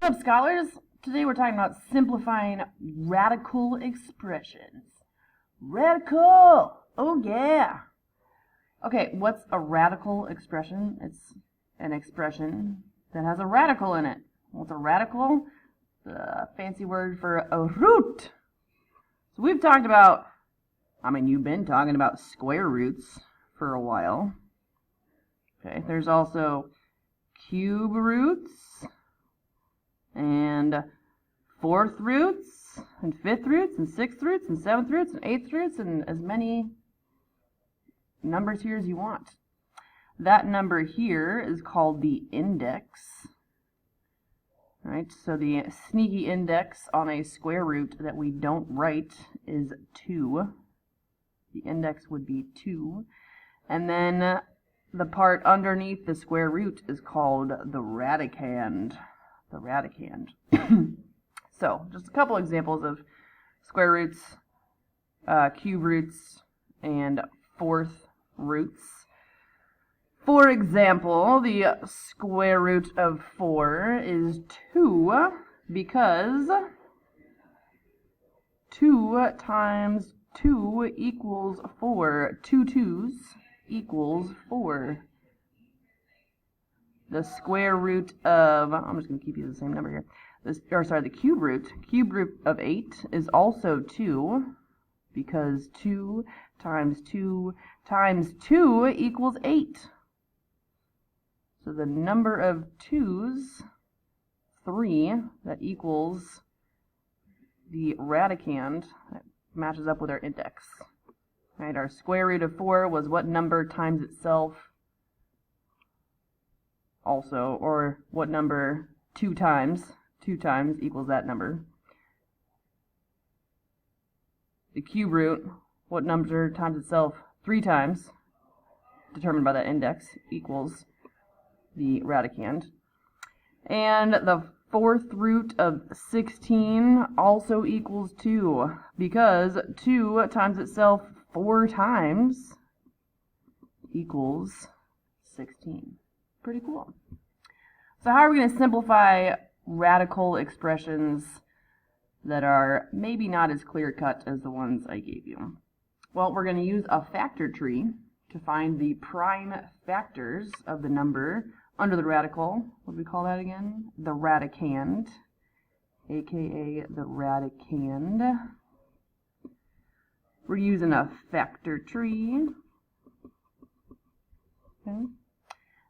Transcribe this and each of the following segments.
What's up, scholars? Today we're talking about simplifying radical expressions. Radical! Oh yeah! Okay, what's a radical expression? It's an expression that has a radical in it. What's a radical? The fancy word for a root. So we've talked about, you've been talking about square roots for a while. Okay, there's also cube roots, and fourth roots, and fifth roots, and sixth roots, and seventh roots, and eighth roots, and as many numbers here as you want. That number here is called the index. Right, so the sneaky index on a square root that we don't write is 2. The index would be 2. And then the part underneath the square root is called the radicand. The radicand. So, just a couple examples of square roots, cube roots, and fourth roots. For example, the square root of 4 is 2 because 2 times 2 equals 4. 2 2s equals 4. The square root of, I'm just going to keep you the same number here. The cube root of 8 is also 2 because 2 times 2 times 2 equals 8. So the number of 2's, 3, that equals the radicand, that matches up with our index. Right, our square root of 4 was what number times itself also, or what number 2 times equals that number. The cube root, what number times itself 3 times, determined by that index, equals the radicand. And the fourth root of 16 also equals 2, because 2 times itself 4 times equals 16. Pretty cool. So how are we going to simplify radical expressions that are maybe not as clear-cut as the ones I gave you? Well, we're going to use a factor tree to find the prime factors of the number under the radical. What do we call that again? The radicand, aka the radicand. We're using a factor tree. Okay.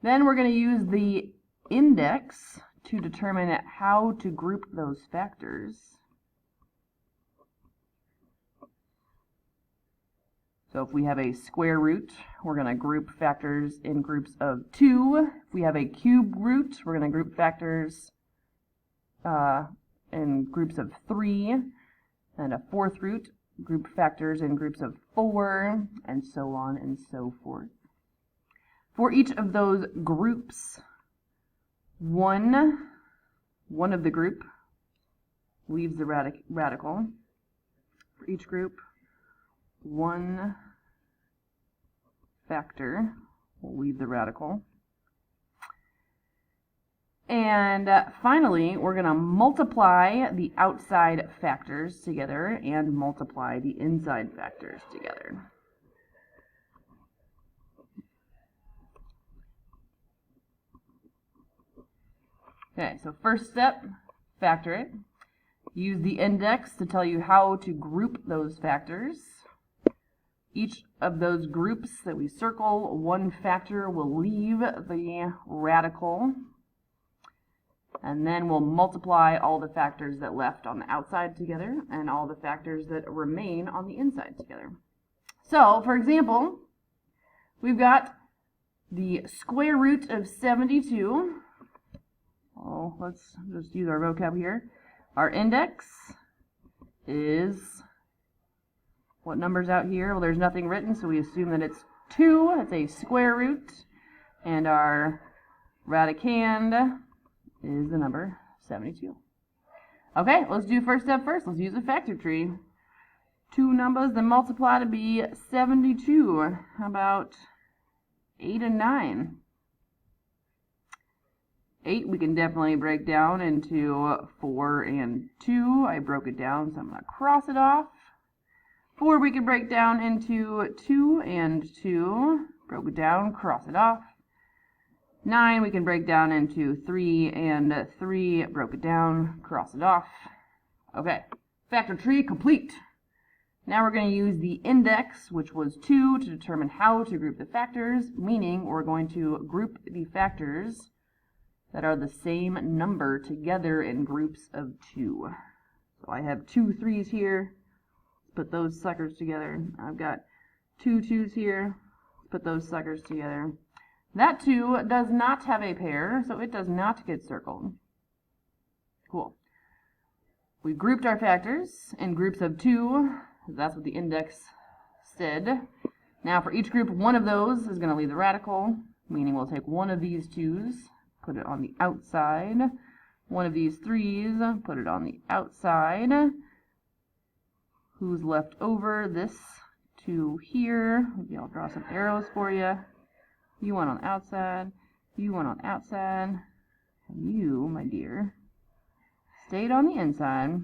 Then we're going to use the index to determine how to group those factors. So if we have a square root, we're going to group factors in groups of 2. If we have a cube root, we're going to group factors in groups of 3. And a fourth root, group factors in groups of 4, and so on and so forth. For each of those groups, one of the group leaves the radical. For each group, one factor will leave the radical. And finally, we're going to multiply the outside factors together and multiply the inside factors together. Okay, so first step, factor it. Use the index to tell you how to group those factors. Each of those groups that we circle, one factor will leave the radical. And then we'll multiply all the factors that left on the outside together and all the factors that remain on the inside together. So, for example, we've got the square root of 72. Oh, let's just use our vocab here. Our index is, what number's out here? Well, there's nothing written, so we assume that it's 2. It's a square root. And our radicand is the number 72. Okay, let's do first step first. Let's use a factor tree. 2 numbers that multiply to be 72. How about 8 and 9? 8 we can definitely break down into 4 and 2. I broke it down, so I'm going to cross it off. 4 we can break down into 2 and 2. Broke it down, cross it off. 9 we can break down into 3 and 3. Broke it down, cross it off. Okay, factor tree complete. Now we're going to use the index, which was 2, to determine how to group the factors, meaning we're going to group the factors that are the same number together in groups of 2. So I have 2 3s here. Let's put those suckers together. I've got 2 2s here. Let's put those suckers together. That 2 does not have a pair, so it does not get circled. Cool. We grouped our factors in groups of 2. That's what the index said. Now for each group, one of those is going to leave the radical, meaning we'll take one of these 2s, put it on the outside. One of these 3s, put it on the outside. Who's left over? This 2 here. Maybe I'll draw some arrows for you. You one on the outside. You one on the outside. And you, my dear, stayed on the inside.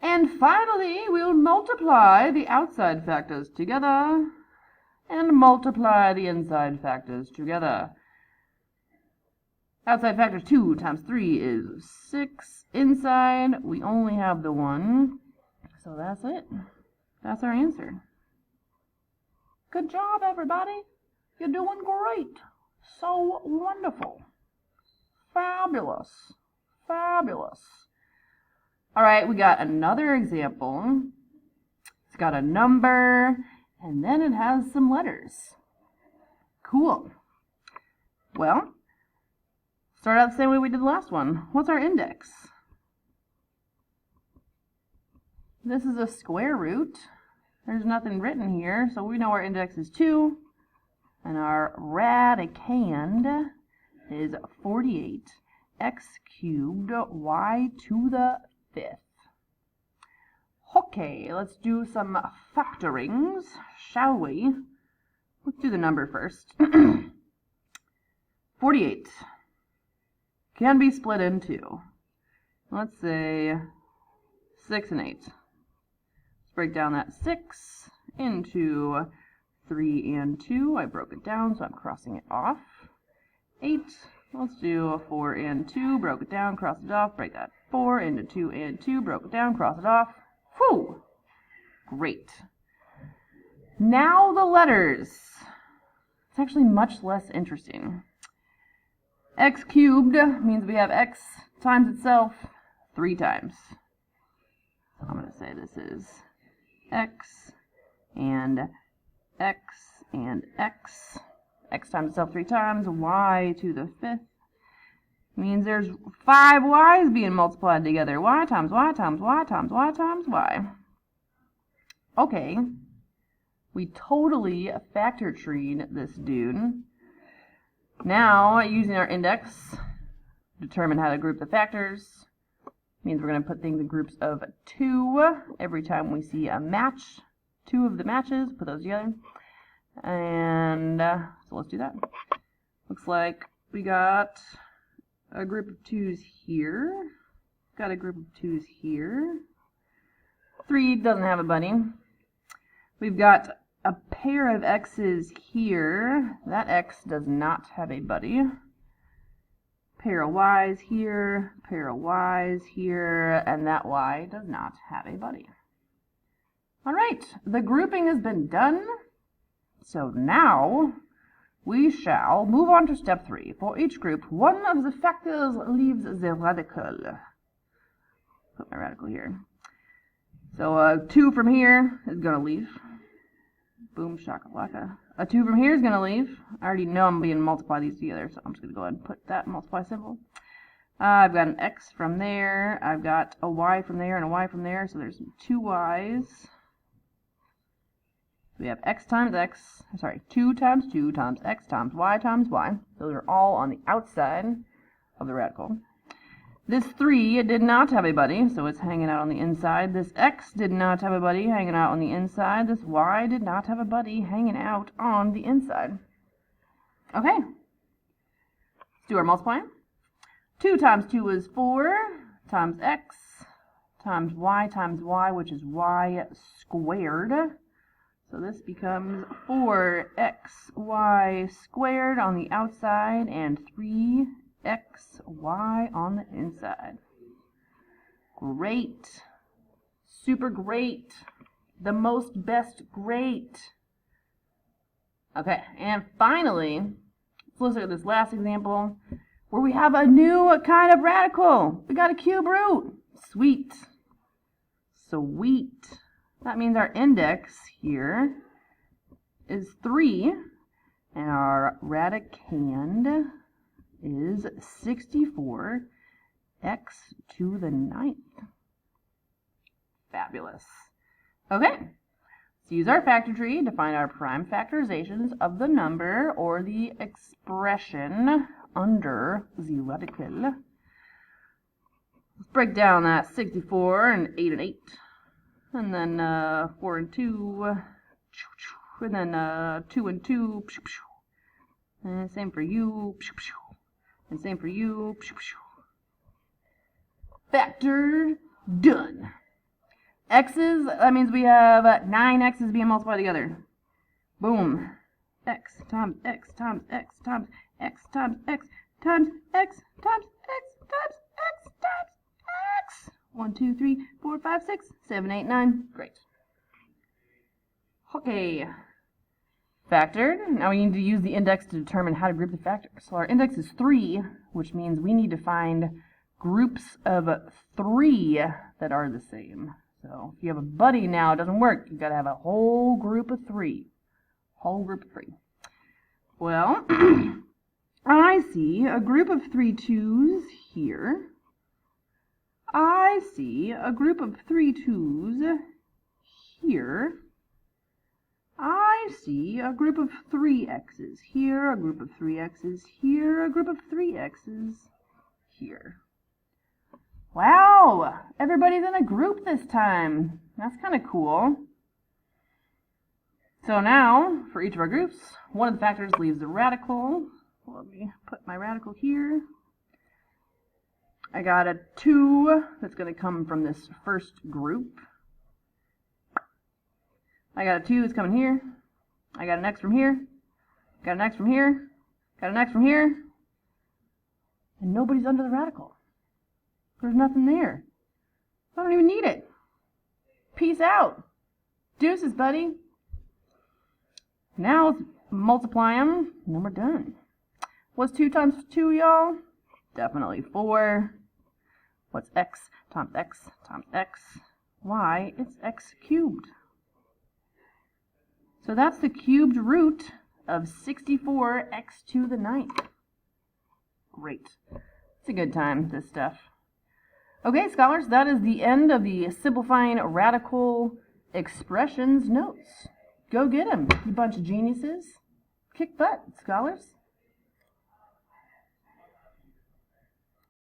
And finally, we'll multiply the outside factors together and multiply the inside factors together. Outside factors 2 times 3 is 6. Inside, we only have the 1. So that's it. That's our answer. Good job, everybody. You're doing great. So wonderful. Fabulous. Fabulous. All right, we got another example. It's got a number, and then it has some letters. Cool. Well, start out the same way we did the last one. What's our index? This is a square root. There's nothing written here, so we know our index is 2. And our radicand is 48 x cubed y to the 5th. Okay, let's do some factorings, shall we? Let's do the number first. 48 can be split in 2. Let's say 6 and 8. Let's break down that 6 into 3 and 2. I broke it down, so I'm crossing it off. 8. Let's do a 4 and 2. Broke it down, cross it off. Break that 4 into 2 and 2. Broke it down, cross it off. Whew! Great. Now the letters. It's actually much less interesting. X cubed means we have x times itself 3 times. So I'm going to say this is x and x and x. X times itself 3 times. Y to the 5th means there's 5 y's being multiplied together. Y times y times y times y times y. Okay. We totally factor treed this dude. Now, using our index, determine how to group the factors. Means we're going to put things in groups of 2 every time we see a match. 2 of the matches, put those together. And so let's do that. Looks like we got a group of 2's here. Got a group of 2's here. 3 doesn't have a buddy. We've got a pair of x's here. That x does not have a buddy. Pair of y's here, pair of y's here, and that y does not have a buddy. All right, the grouping has been done. So now we shall move on to step 3. For each group, one of the factors leaves the radical. Put my radical here. So 2 from here is going to leave. Boom, shakalaka. A 2 from here is going to leave. I already know I'm going to multiply these together, so I'm just going to go ahead and put that multiply symbol. I've got an x from there. I've got a y from there and a y from there, so there's 2 y's. We have x times x, sorry, 2 times 2 times x times y times y. Those are all on the outside of the radical. This 3 did not have a buddy, so it's hanging out on the inside. This x did not have a buddy, hanging out on the inside. This y did not have a buddy, hanging out on the inside. Okay. Let's do our multiplying. 2 times 2 is 4, times x, times y, which is y squared. So this becomes 4xy squared on the outside and 3xy on the inside. Great. Super great. The most best great. Okay, and finally, let's look at this last example where we have a new kind of radical. We got a cube root. Sweet. Sweet. That means our index here is 3, and our radicand is 64, x to the 9th. Fabulous. Okay, let's use our factor tree to find our prime factorizations of the number or the expression under the radical. Let's break down that 64 and 8 and 8. And then 4 and 2, and then 2 and 2, and same for you, and same for you. Factored, done. X's, that means we have 9 x's being multiplied together. Boom. X times x times x times x times x times x times x times x times x. 1, 2, 3, 4, 5, 6, 7, 8, 9. Great. Okay. Factored. Now we need to use the index to determine how to group the factors. So our index is 3, which means we need to find groups of 3 that are the same. So if you have a buddy now, it doesn't work. You've got to have a whole group of 3. Whole group of 3. Well, I see a group of 3 2's here. I see a group of 3 2's here. I see a group of 3 x's here, a group of 3 x's here, a group of 3 x's here. Wow! Everybody's in a group this time. That's kind of cool. So now, for each of our groups, one of the factors leaves the radical. Let me put my radical here. I got a 2 that's going to come from this first group. I got a 2 that's coming here. I got an x from here. Got an x from here. Got an x from here. And nobody's under the radical. There's nothing there. I don't even need it. Peace out. Deuces, buddy. Now let's multiply them, and then we're done. What's 2 times 2, y'all? Definitely 4. What's x times x times x? Why, it's x cubed. So that's the cubed root of 64x to the 9th. Great. It's a good time, this stuff. Okay, scholars, that is the end of the simplifying radical expressions notes. Go get them, you bunch of geniuses. Kick butt, scholars.